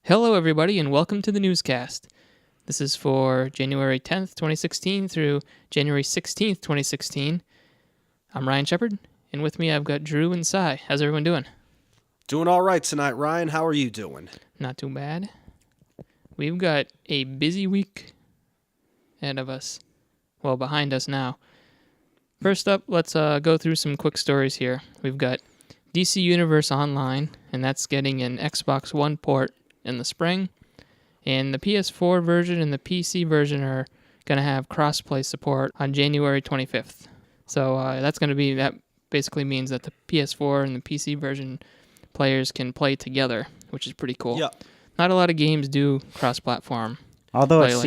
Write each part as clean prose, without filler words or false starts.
Hello, everybody, and welcome to the Newscast. This is for January 10th, 2016 through January 16th, 2016. I'm Ryan Shepard, and with me I've got Drew and Cy. How's everyone doing? Doing all right tonight, Ryan. How are you doing? Not too bad. We've got a busy week ahead of us. Well, behind us now. First up, let's go through some quick stories here. We've got DC Universe Online, and that's getting an Xbox One port in the spring. And the PS4 version and the PC version are going to have cross-play support on January 25th. So that basically means that the PS4 and the PC version players can play together, which is pretty cool. Yeah. Not a lot of games do cross-platform. Although it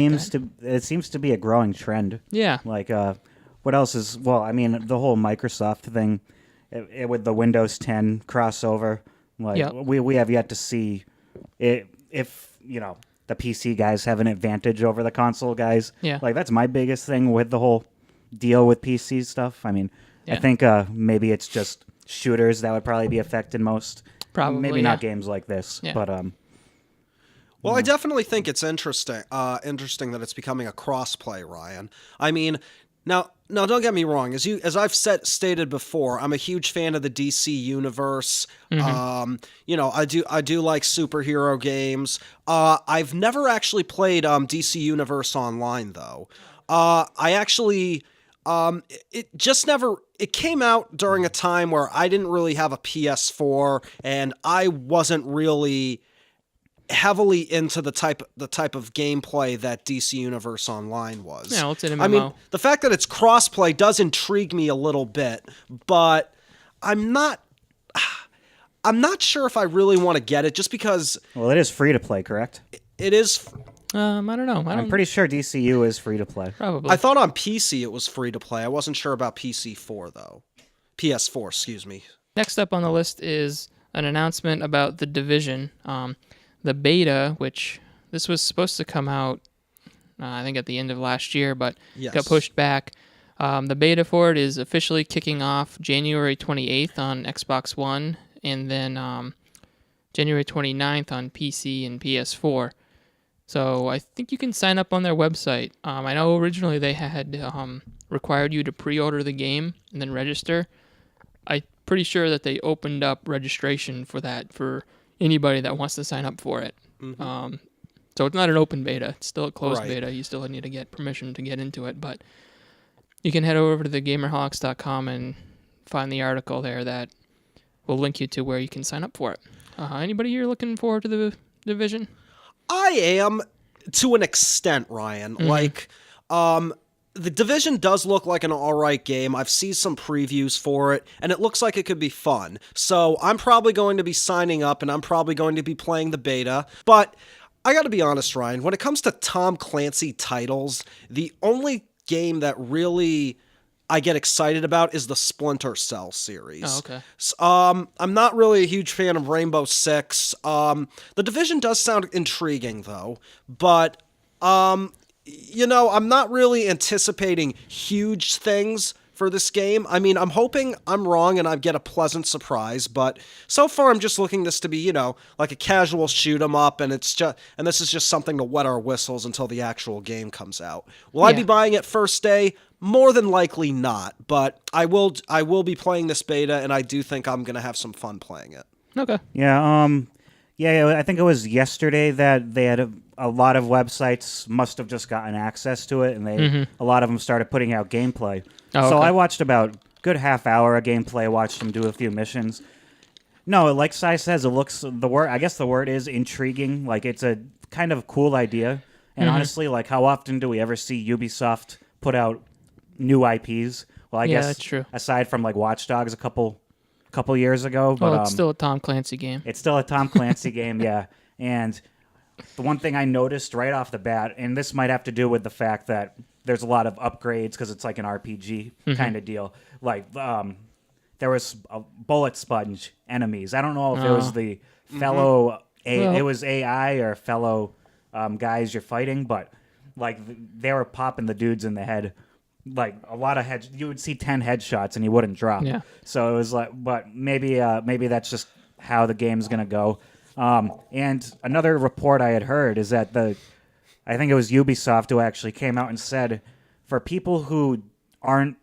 seems to be a growing trend. Yeah. Like, what else is? Well, I mean, the whole Microsoft thing with the Windows 10 crossover. Like, yep. we have yet to see it, if the PC guys have an advantage over the console guys. Yeah. Like, that's my biggest thing with the whole deal with PC stuff. I mean, yeah. I think maybe it's just shooters that would probably be affected most. Probably, maybe not games like this, yeah. but Well, I definitely think it's interesting that it's becoming a cross-play, Ryan. I mean, now don't get me wrong. As I've stated before, I'm a huge fan of the DC universe. Mm-hmm. I do like superhero games. I've never actually played DC Universe Online though. I actually it came out during a time where I didn't really have a PS4 and I wasn't really heavily into the type of gameplay that DC Universe Online was. Yeah, it's an MMO. I mean, the fact that it's crossplay does intrigue me a little bit, but I'm not sure if I really want to get it just because. Well, it is free to play, correct? It is. I don't know. I'm pretty sure DCU is free to play. Probably. I thought on PC it was free to play. I wasn't sure about PC4 though. PS4, excuse me. Next up on the list is an announcement about The Division. The beta, which this was supposed to come out, I think at the end of last year, but got pushed back. The beta for it is officially kicking off January 28th on Xbox One, and then January 29th on PC and PS4. So I think you can sign up on their website. I know originally they had required you to pre-order the game and then register. I'm pretty sure that they opened up registration for that for anybody that wants to sign up for it. Mm-hmm. So it's not an open beta. It's still a closed Right. beta. You still need to get permission to get into it. But you can head over to thegamerholics.com and find the article there that will link you to where you can sign up for it. Anybody here looking forward to the Division? I am, to an extent, Ryan. Mm-hmm. Like, the Division does look like an alright game. I've seen some previews for it, and it looks like it could be fun. So I'm probably going to be signing up, and I'm probably going to be playing the beta. But I gotta be honest, Ryan, when it comes to Tom Clancy titles, the only game that really I get excited about is the Splinter Cell series. Oh, okay. I'm not really a huge fan of Rainbow Six. The Division does sound intriguing, though, but I'm not really anticipating huge things for this game. I mean, I'm hoping I'm wrong and I get a pleasant surprise, but so far I'm just looking this to be, like a casual shoot 'em up, and this is just something to wet our whistles until the actual game comes out. Will I be buying it first day? More than likely not, but I will be playing this beta, and I do think I'm going to have some fun playing it. Okay. Yeah, I think it was yesterday that they had a lot of websites must have just gotten access to it, and a lot of them started putting out gameplay. Oh, so okay. I watched about a good half hour of gameplay, watched them do a few missions. No, like Cy says, I guess the word is intriguing. Like, it's a kind of cool idea. And honestly, like, how often do we ever see Ubisoft put out new IPs? Well, I guess that's true. Aside from like Watch Dogs a couple years ago, but it's still a Tom Clancy game. It's still a Tom Clancy game, yeah. And the one thing I noticed right off the bat, and this might have to do with the fact that there's a lot of upgrades because it's like an RPG kind of deal. Like, there was a bullet sponge enemies. I don't know if it was the fellow, it was AI or fellow guys you're fighting, but like they were popping the dudes in the head. Like a lot of heads, you would see 10 headshots and he wouldn't drop. Yeah. So it was like, but maybe that's just how the game's gonna go. And another report I had heard is that I think it was Ubisoft who actually came out and said, for people who aren't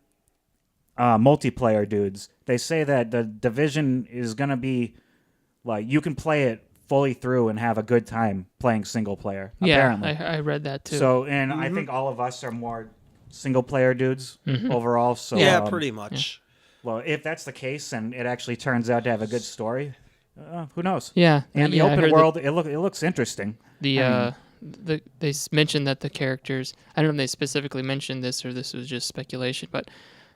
multiplayer dudes, they say that the Division is going to be like, you can play it fully through and have a good time playing single player. Apparently. I read that too. So, and I think all of us are more single player dudes overall. So Yeah, pretty much. Well, if that's the case and it actually turns out to have a good story, who knows? Yeah, And the open world, it looks interesting. They mentioned that the characters, I don't know if they specifically mentioned this or this was just speculation, but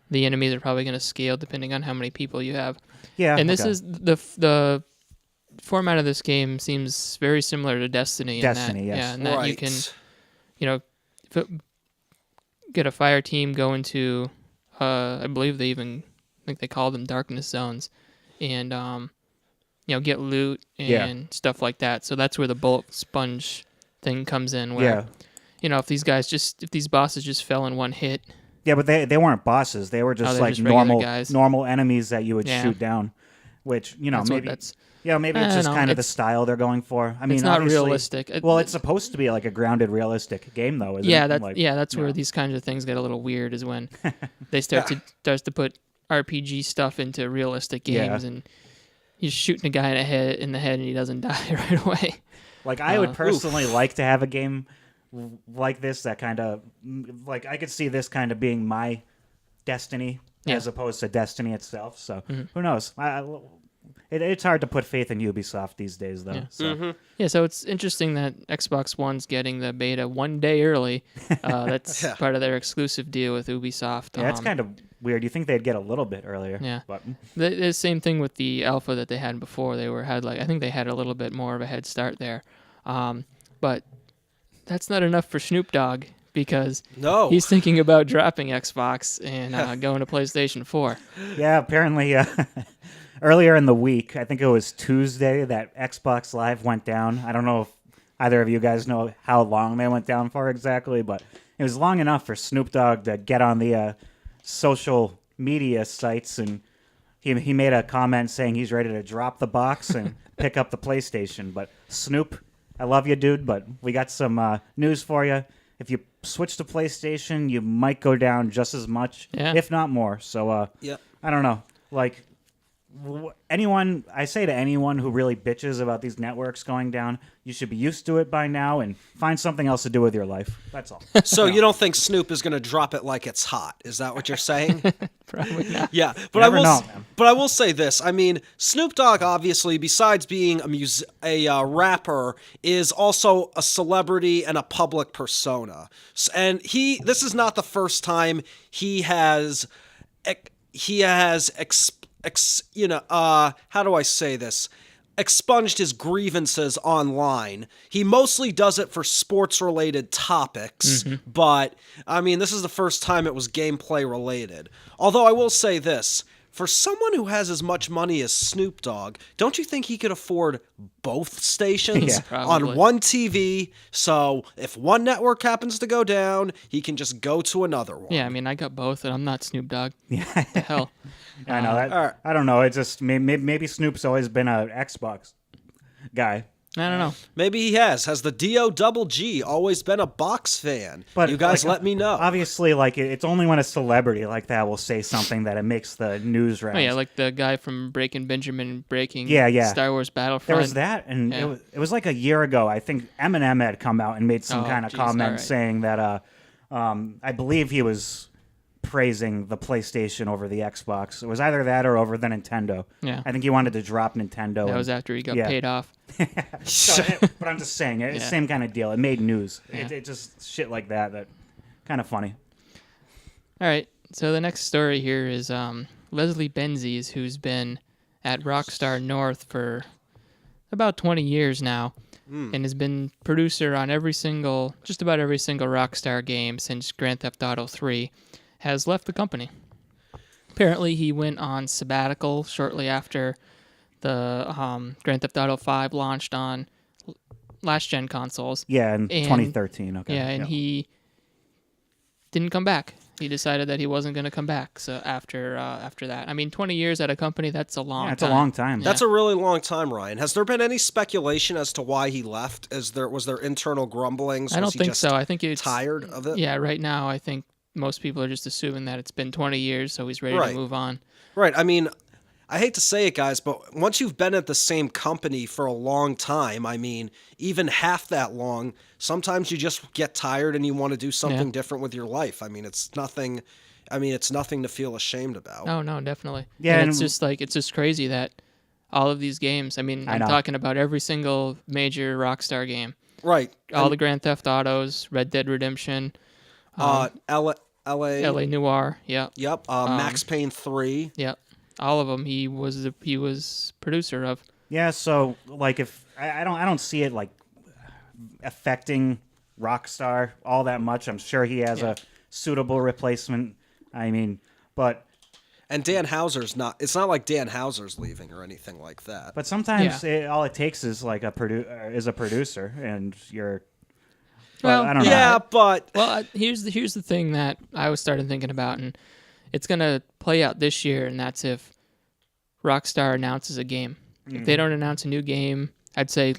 the enemies are probably going to scale depending on how many people you have. Yeah. And this is the format of this game seems very similar to Destiny. Destiny, yes. Yeah, and that you can, get a fire team, go into, I believe I think they call them darkness zones, and get loot and stuff like that. So that's where the bullet sponge thing comes in. Where, if these bosses just fell in one hit. Yeah, but they weren't bosses. They were just like normal enemies that you would shoot down. Which maybe it's just kind of the style they're going for. I mean, it's not realistic. Well, it's supposed to be like a grounded, realistic game, though. Isn't it? That's where these kinds of things get a little weird. Is when they start to put RPG stuff into realistic games, and you're shooting a guy in the head, and he doesn't die right away. Like I would personally like to have a game like this that kind of like I could see this kind of being my Destiny as opposed to Destiny itself. So who knows? It's hard to put faith in Ubisoft these days, though. Yeah. So it's interesting that Xbox One's getting the beta one day early. That's part of their exclusive deal with Ubisoft. Yeah, that's kind of weird. You think they'd get a little bit earlier? Yeah. But the same thing with the alpha that they had before. I think they had a little bit more of a head start there. But that's not enough for Snoop Dogg because he's thinking about dropping Xbox and going to PlayStation 4. Yeah, apparently earlier in the week, I think it was Tuesday, that Xbox Live went down. I don't know if either of you guys know how long they went down for exactly, but it was long enough for Snoop Dogg to get on the social media sites, and he made a comment saying he's ready to drop the box and pick up the PlayStation. But Snoop, I love you, dude, but we got some news for you. If you switch to PlayStation, you might go down just as much, if not more. So, I don't know. Like, I say to anyone who really bitches about these networks going down, you should be used to it by now and find something else to do with your life. That's all. So you don't think Snoop is going to drop it like it's hot? Is that what you're saying? Probably not. Yeah, but I will say this. I mean, Snoop Dogg, obviously, besides being a rapper, is also a celebrity and a public persona. And this is not the first time he has how do I say this? Expunged his grievances online. He mostly does it for sports-related topics, but, I mean, this is the first time it was gameplay-related. Although I will say this, for someone who has as much money as Snoop Dogg, don't you think he could afford both stations on one TV? So if one network happens to go down, he can just go to another one. Yeah, I mean, I got both, and I'm not Snoop Dogg. What the hell? I know that. I don't know. It's just maybe Snoop's always been an Xbox guy. I don't know. Maybe he has. Has the D-O-double-G always been a box fan? But you guys let me know. Obviously, like it's only when a celebrity like that will say something that it makes the news rounds. Oh, yeah, like the guy from Breaking Benjamin breaking Star Wars Battlefront. There was that, and it was like a year ago. I think Eminem had come out and made some kind of comment saying that I believe he was praising the PlayStation over the Xbox. It was either that or over the Nintendo. Yeah. I think he wanted to drop Nintendo. That was after he got paid off. But I'm just saying, it's the same kind of deal. It made news. Yeah. It just shit like that kind of funny. All right. So the next story here is Leslie Benzies, who's been at Rockstar North for about 20 years now and has been producer on just about every single Rockstar game since Grand Theft Auto 3. Has left the company. Apparently, he went on sabbatical shortly after the Grand Theft Auto 5 launched on last-gen consoles. Yeah, in 2013. Okay. Yeah, and he didn't come back. He decided that he wasn't going to come back. So after that, I mean, 20 years at a company, that's a long time. It's a long time. Yeah. That's a really long time, Ryan. Has there been any speculation as to why he left? Was there internal grumblings? I don't think so. I think it's tired of it. Yeah, right now I think most people are just assuming that it's been 20 years, so he's ready to move on. Right. I mean, I hate to say it, guys, but once you've been at the same company for a long time, I mean, even half that long, sometimes you just get tired and you want to do something different with your life. I mean, it's nothing to feel ashamed about. Oh, no, definitely. Yeah, and it's just crazy that all of these games, I mean, I'm talking about every single major Rockstar game. Right. All the Grand Theft Autos, Red Dead Redemption, LA Noire, yep. Yep. Max Payne 3. Yep. All of them he was producer of. Yeah, so like if I don't see it like affecting Rockstar all that much. I'm sure he has a suitable replacement. I mean, but and Dan Houser's not. It's not like Dan Houser's leaving or anything like that. But sometimes all it takes is like a producer, and you're. Well, I don't know. Yeah, but here's the thing that I was starting thinking about, and it's gonna play out this year, and that's if Rockstar announces a game. If they don't announce a new game, I'd say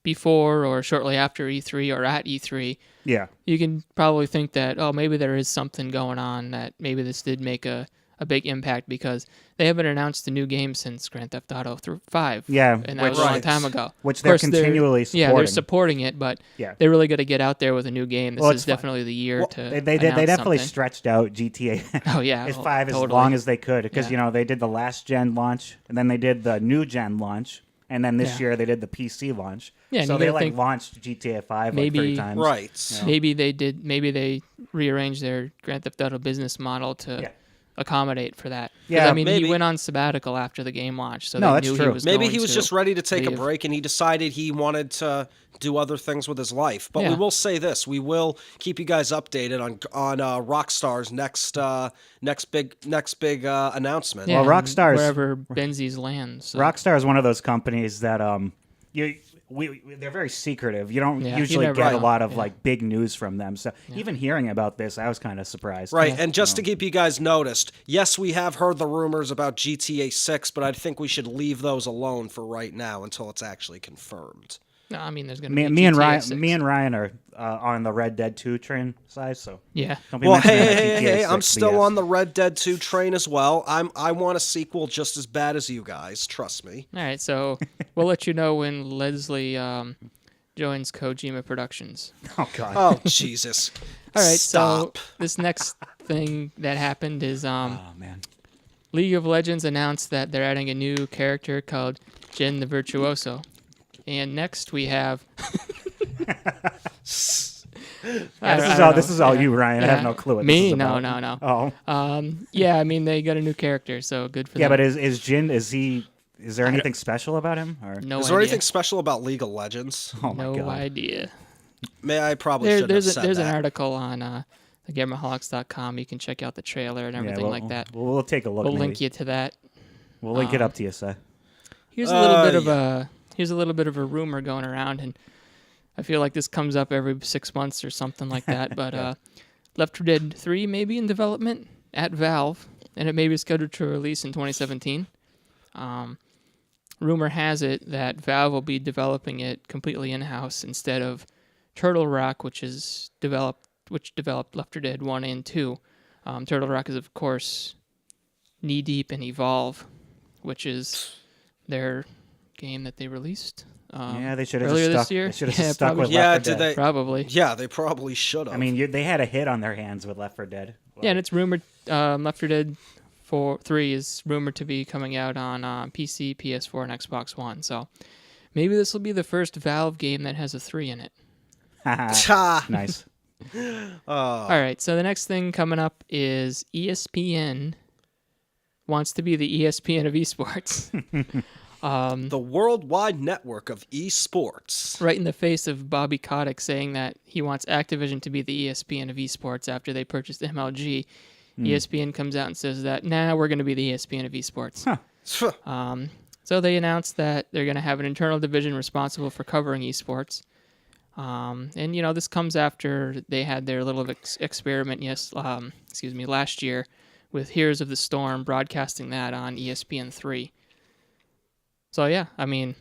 before or shortly after E3 or at E3. Yeah. You can probably think that, maybe there is something going on, that maybe this did make a big impact, because they haven't announced a new game since Grand Theft Auto 5. Yeah. And that was a long time ago. Which they're continually supporting. Yeah, they're supporting it, but they're really going to get out there with a new game. This is definitely the year to They definitely something. stretched out GTA Oh, yeah. 5 as long as they could, because, they did the last gen launch, and then they did the new gen launch, and then this year they did the PC launch. Yeah, so they launched GTA 5 maybe, 3 times. Right. Maybe they rearranged their Grand Theft Auto business model to accommodate for that. Yeah, I mean, maybe. He went on sabbatical after the game launched, so No, they that's knew true. he was Maybe going he was to just ready to take a leave. break, and he decided he wanted to do other things with his life. But we will say this: we will keep you guys updated on Rockstar's next big announcement. Yeah, Well, Rockstar's wherever Benzies lands. So. Rockstar is one of those companies that they're very secretive. You don't usually get a lot of like big news from them. So even hearing about this, I was kind of surprised. Right, and just to keep you guys noticed, yes, we have heard the rumors about GTA 6, but I think we should leave those alone for right now until it's actually confirmed. No, I mean, there's going to be Me and GTA Ryan are on the Red Dead 2 train side, so Yeah. don't be Well, mentioning that GTA hey, 6 I'm still BS. on the Red Dead 2 train as well. I want a sequel just as bad as you guys, trust me. All right, so we'll let you know when Leslie joins Kojima Productions. Oh God. Oh, Jesus. All right, Stop. so this next thing that happened is Oh man. League of Legends announced that they're adding a new character called Jin the Virtuoso. And next we have... This is all you, Ryan. I have no clue what Me? this is No, about. no. Oh. Yeah, I mean, they got a new character, so good for Yeah, them. but is Jin, is there anything special about him? Or? No Is idea. there anything special about League of Legends? Oh my No God. idea. I probably shouldn't have said There's that. an article on thegamerholics.com. You can check out the trailer and everything like that. We'll take a look. We'll maybe. link you to that. We'll link it up to you, sir. Here's a little bit of a rumor going around, and I feel like this comes up every 6 months or something like that. But Left 4 Dead 3 may be in development at Valve, and it may be scheduled to release in 2017. Rumor has it that Valve will be developing it completely in-house instead of Turtle Rock, which developed Left 4 Dead 1 and 2. Turtle Rock is, of course, knee-deep in Evolve, which is their game that they released They should have earlier just this stuck. year. They should have just stuck probably. with Yeah, Left 4 did Dead. they? Probably. Yeah, they probably should have. I mean, they had a hit on their hands with Left 4 Dead. Yeah, and it's rumored Left 4 Dead 3 is rumored to be coming out on PC, PS4, and Xbox One. So maybe this will be the first Valve game that has a 3 in it. Nice. All right, so the next thing coming up is ESPN wants to be the ESPN of esports. The worldwide network of eSports. Right in the face of Bobby Kotick saying that he wants Activision to be the ESPN of esports after they purchased MLG. ESPN comes out and says that, we're going to be the ESPN of esports. Huh. So they announced that they're going to have an internal division responsible for covering esports. And this comes after they had their little experiment last year with Heroes of the Storm, broadcasting that on ESPN 3. So yeah, I mean,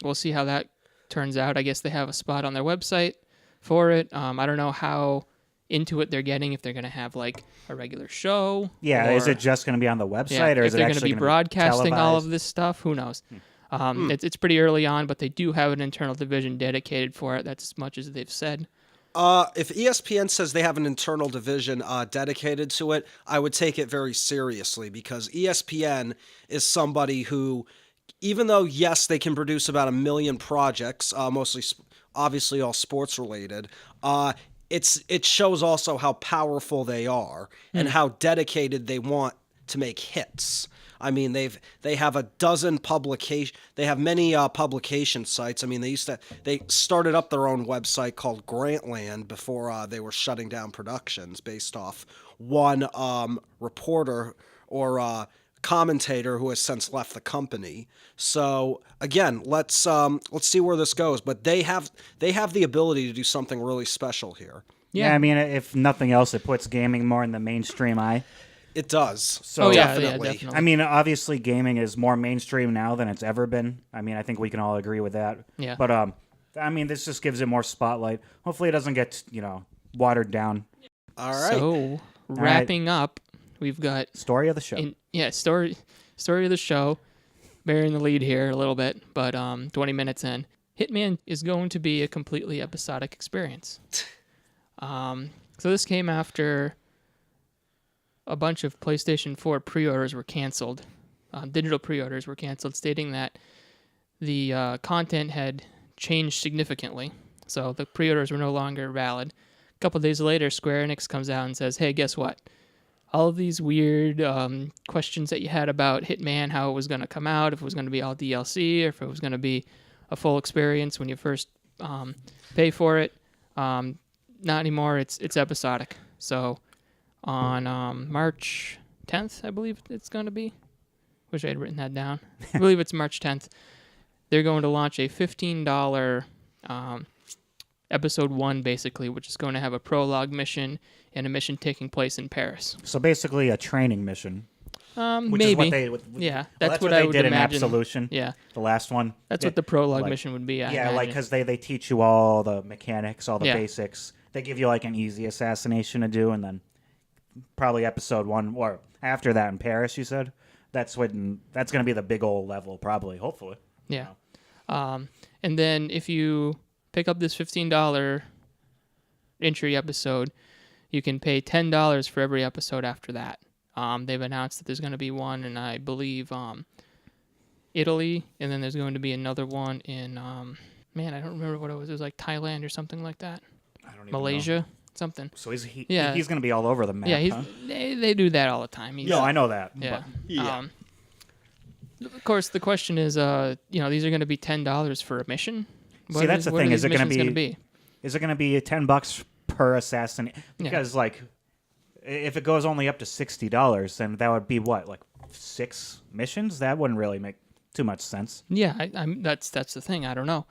we'll see how that turns out. I guess they have a spot on their website for it. I don't know how into it they're getting, if they're going to have like a regular show. Yeah, is it just going to be on the website, or is it they're actually going to be broadcasting all of this stuff? Who knows? Hmm. It's pretty early on, but they do have an internal division dedicated for it. That's as much as they've said. If ESPN says they have an internal division dedicated to it, I would take it very seriously, because ESPN is somebody who, even though, yes, they can produce about 1 million projects, mostly, obviously all sports related, it shows also how powerful they are and how dedicated they want to make hits. I mean, they have a dozen publication. They have many publication sites. I mean, they started up their own website called Grantland before they were shutting down productions based off one reporter or commentator who has since left the company. So again, let's see where this goes. But they have the ability to do something really special here. Yeah, I mean, if nothing else, it puts gaming more in the mainstream eye. It does. So definitely. I mean, obviously, gaming is more mainstream now than it's ever been. I mean, I think we can all agree with that. Yeah. But I mean, this just gives it more spotlight. Hopefully, it doesn't get watered down. All right. So wrapping up, we've got story of the show. Story of the show. Bearing the lead here a little bit, but 20 minutes in, Hitman is going to be a completely episodic experience. So this came after a bunch of PlayStation 4 pre-orders were canceled. Digital pre-orders were canceled, stating that the content had changed significantly. So the pre-orders were no longer valid. A couple days later, Square Enix comes out and says, hey, guess what? All of these weird questions that you had about Hitman, how it was going to come out, if it was going to be all DLC, or if it was going to be a full experience when you first pay for it, not anymore. It's episodic. So on March 10th, I believe it's going to be. Wish I had written that down. I believe it's March 10th. They're going to launch a $15 episode 1, basically, which is going to have a prologue mission and a mission taking place in Paris. So basically a training mission. Which maybe. Is what they, that's what they I would did imagine. In Absolution. Yeah. The last one. That's what the prologue mission would be. Because they teach you all the mechanics, all the basics. They give you like an easy assassination to do, and then probably episode 1 or after that in Paris. You said that's going to be the big old level, probably, hopefully. Yeah. And then if you pick up this $15 entry episode, you can pay $10 for every episode after that. They've announced that there's going to be one in, I believe, Italy, and then there's going to be another one in, I don't remember what it was. It was like Thailand or something like that. I don't even Malaysia, know. something. So he's going to be all over the map. Yeah, they do that all the time. I know that. Yeah. But, of course, the question is, these are going to be $10 for a mission. See, that's the thing. Is it going to be? Is it going to be $10 per assassin? Because if it goes only up to $60, then that would be what, like 6 missions? That wouldn't really make too much sense. Yeah, that's the thing. I don't know.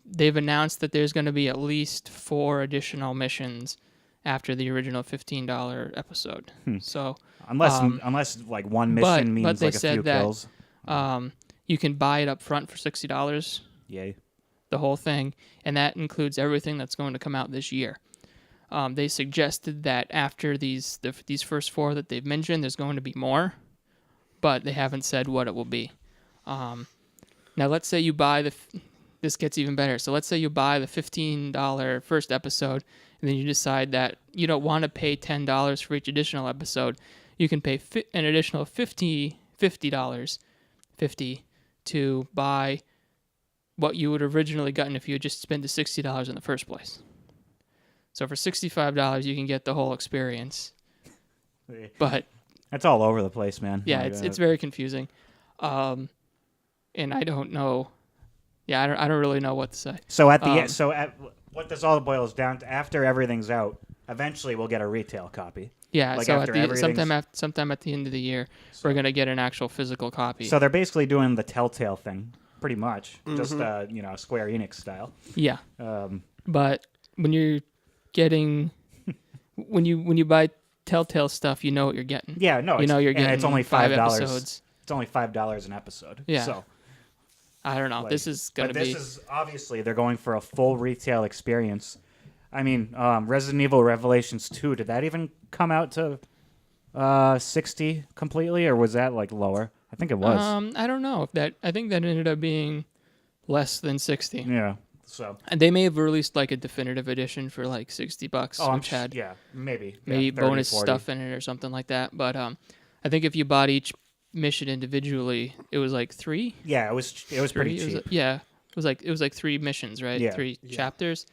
They've announced that there's going to be at least 4 additional missions after the original $15 episode. So unless like one mission means like a few kills. You can buy it up front for $60. Yay. The whole thing, and that includes everything that's going to come out this year. They suggested that after these first 4 that they've mentioned, there's going to be more, but they haven't said what it will be. Now, let's say you buy this gets even better. So let's say you buy the $15 first episode, and then you decide that you don't want to pay $10 for each additional episode. You can pay an additional $50 to buy what you would have originally gotten if you had just spent the $60 in the first place. So for $65, you can get the whole experience. But that's all over the place, man. Yeah, it's very confusing. And I don't know. Yeah, I don't really know what to say. So at the end, what this all boils down to, after everything's out, eventually we'll get a retail copy. Yeah, like so sometime at the end of the year, we're gonna get an actual physical copy. So they're basically doing the Telltale thing, pretty much, just Square Enix style. Yeah. But when you're getting when you buy Telltale stuff, you know what you're getting. Yeah, no, you know you're getting. It's only $5 episodes. It's only $5 an episode. Yeah. So I don't know. This is gonna be. This is obviously they're going for a full retail experience. I mean, Resident Evil Revelations 2. Did that even come out to 60 completely, or was that like lower? I think it was. I don't know if that. I think that ended up being less than 60. Yeah. So. And they may have released like a definitive edition for like $60, which had maybe 30, bonus 40. stuff in it or something like that. But I think if you bought each mission individually, it was like 3. Yeah, it was pretty cheap. It was like 3 missions, right? Yeah. 3 chapters.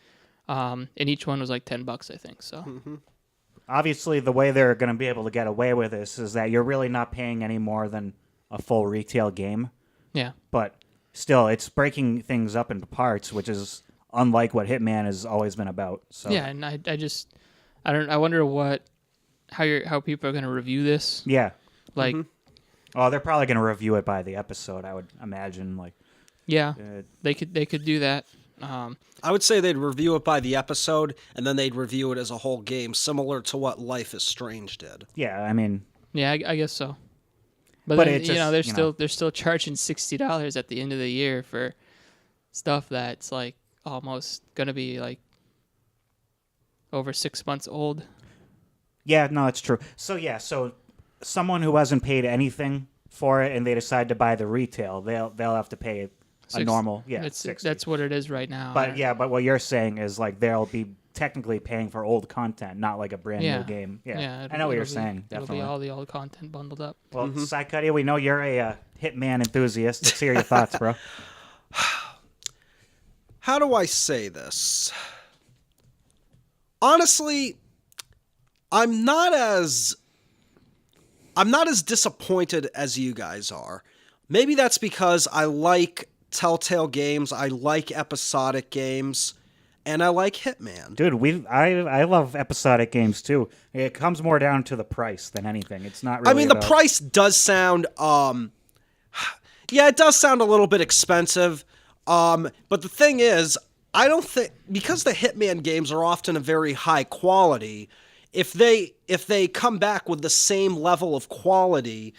And each one was like $10, I think. So. Mm-hmm. Obviously, the way they're going to be able to get away with this is that you're really not paying any more than a full retail game. Yeah. But still, it's breaking things up into parts, which is unlike what Hitman has always been about. So. Yeah, and I wonder how people are going to review this. Yeah. Like. Oh, they're probably going to review it by the episode, I would imagine. Like. Yeah. They could do that. I would say they'd review it by the episode, and then they'd review it as a whole game, similar to what Life is Strange did. Yeah, I mean. Yeah, I guess so. But then, they're still charging $60 at the end of the year for stuff that's like almost gonna be like over 6 months old. Yeah, no, it's true. So someone who hasn't paid anything for it and they decide to buy the retail, they'll have to pay a normal, that's what it is right now. But what you're saying is like they'll be technically paying for old content, not like a brand new game. Yeah, I know what you're saying. Definitely, it'll be all the old content bundled up. Well, Cuddy, we know you're a Hitman enthusiast. Let's hear your thoughts, bro. How do I say this? Honestly, I'm not as disappointed as you guys are. Maybe that's because I like Telltale games, I like episodic games, and I like Hitman. Dude, I love episodic games too. It comes more down to the price than anything. It's not really. I mean, the price does sound it does sound a little bit expensive. But the thing is, I don't think, because the Hitman games are often a very high quality, if they come back with the same level of quality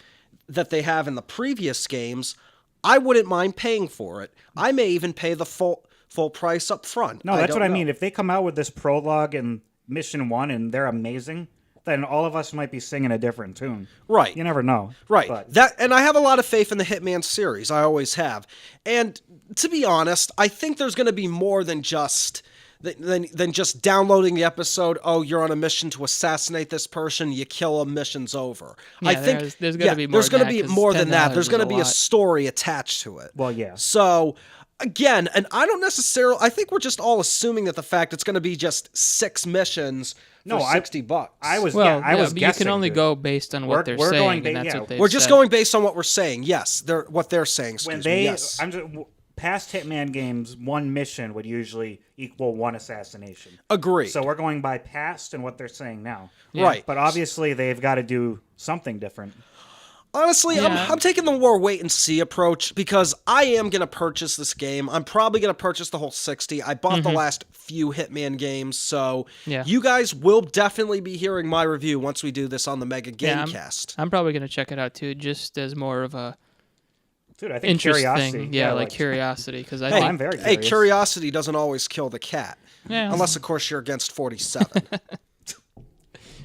that they have in the previous games, I wouldn't mind paying for it. I may even pay the full price up front. No, that's what I mean. If they come out with this prologue and Mission 1 and they're amazing, then all of us might be singing a different tune. Right. You never know. Right. But. And I have a lot of faith in the Hitman series. I always have. And to be honest, I think there's going to be more than just downloading the episode. Oh, you're on a mission to assassinate this person. You kill them. Mission's over. Yeah, I think there's going to be more. There's going to be more than that. There's going to be a story attached to it. Well, yeah. So again, and I don't necessarily. I think we're just all assuming that the fact it's going to be just 6 missions for $60. I was but guessing, you can only go based on what they're saying. We're just going based on what we're saying. Yes, what they're saying. Yes. Past Hitman games, one mission would usually equal one assassination. Agreed. So we're going by past and what they're saying now. Yeah. Right. But obviously they've got to do something different. Honestly, I'm taking the more wait and see approach because I am going to purchase this game. I'm probably going to purchase the whole 60. I bought the last few Hitman games, so you guys will definitely be hearing my review once we do this on the Mega Gamecast. I'm probably going to check it out too, just as more of a I think curiosity. Thing. Yeah, like curiosity. Because I'm very curious. Hey, curiosity doesn't always kill the cat. Yeah. Unless, of course, you're against 47.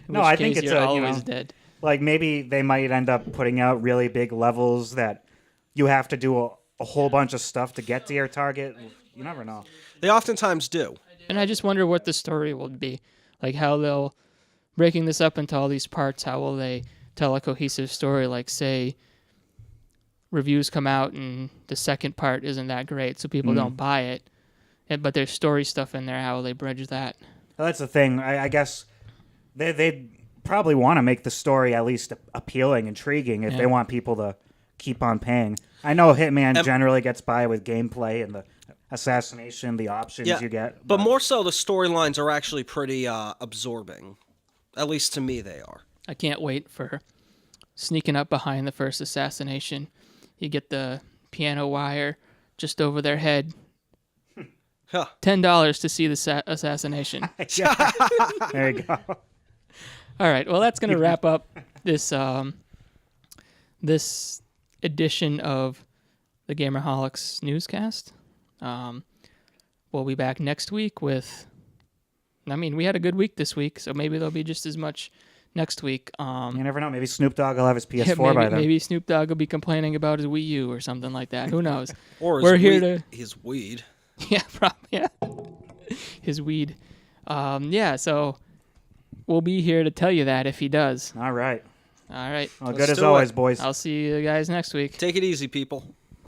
No, I think it's you're always dead. Like maybe they might end up putting out really big levels that you have to do a whole bunch of stuff to get to your target. You never know. They oftentimes do. And I just wonder what the story will be. Like how they'll, breaking this up into all these parts, how will they tell a cohesive story? Like, say, reviews come out and the second part isn't that great, so people don't buy it. But there's story stuff in there. How will they bridge that? Well, that's the thing. I guess they probably want to make the story at least appealing, intriguing, if they want people to keep on paying. I know Hitman generally gets by with gameplay and the assassination, the options you get. But more so, the storylines are actually pretty absorbing. At least to me, they are. I can't wait for sneaking up behind the first assassination. You get the piano wire just over their head. Huh. $10 to see the assassination. There you go. All right. Well, that's going to wrap up this this edition of the Gamerholics Newscast. We'll be back next week with... I mean, we had a good week this week, so maybe there'll be just as much next week. You never know. Maybe Snoop Dogg will have his PS4 by then. Maybe Snoop Dogg will be complaining about his Wii U or something like that. Who knows? Or his weed. Yeah, probably. Yeah. His weed. So we'll be here to tell you that if he does. All right. All right. Well, good as always, boys. I'll see you guys next week. Take it easy, people.